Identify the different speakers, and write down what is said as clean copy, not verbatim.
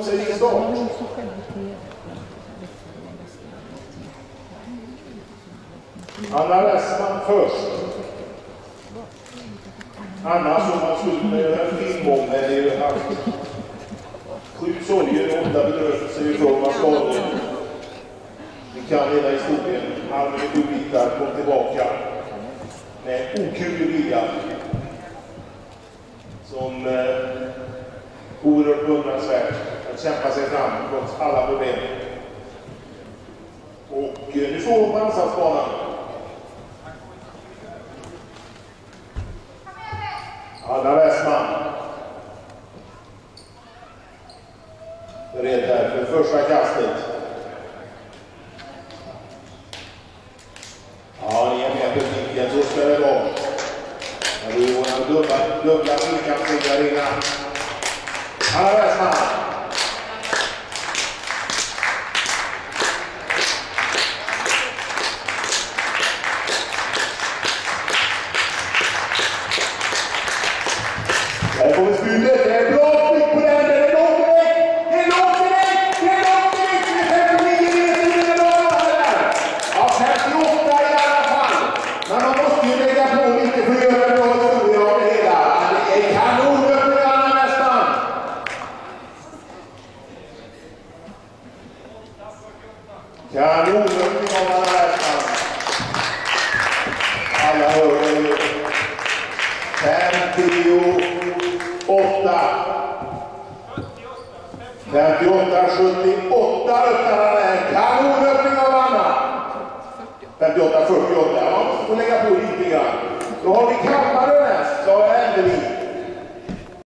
Speaker 1: sig till start. Anna Westman först. Annars om man skulle göra en film om är det ju haft 7 sorger och 8 bedrövelser i form av skador. Vi kan hela historien. Almen Gubbitar kom tillbaka med okul vilja som oerhört beundransvärt att kämpa sig fram trots alla problem. Och nu står hon på ansatsbanan. Anna Westman. Beredd här för första kastet. Ja, ni är med på linjen, så ska det vara. När du har dubbla fyrkantsigar innan. Anna Westman. Här får vi spylet, det är bra tryck på den, det är långt direkt, det är långt direkt, det är långt direkt, det är 59 meter i den långa där. Ja, 58 i alla fall, men man måste ju lägga på lite för att göra en bra historia av det hela. Det är kanonöppning Anna Westman. Kanonöppning av Anna Westman. Alla hör det ju. 58-78 öppnar han här. Kanonöppning av Anna. 58-48. Man måste få lägga på lite grann. Då har vi kammaren näst. Så händer vi.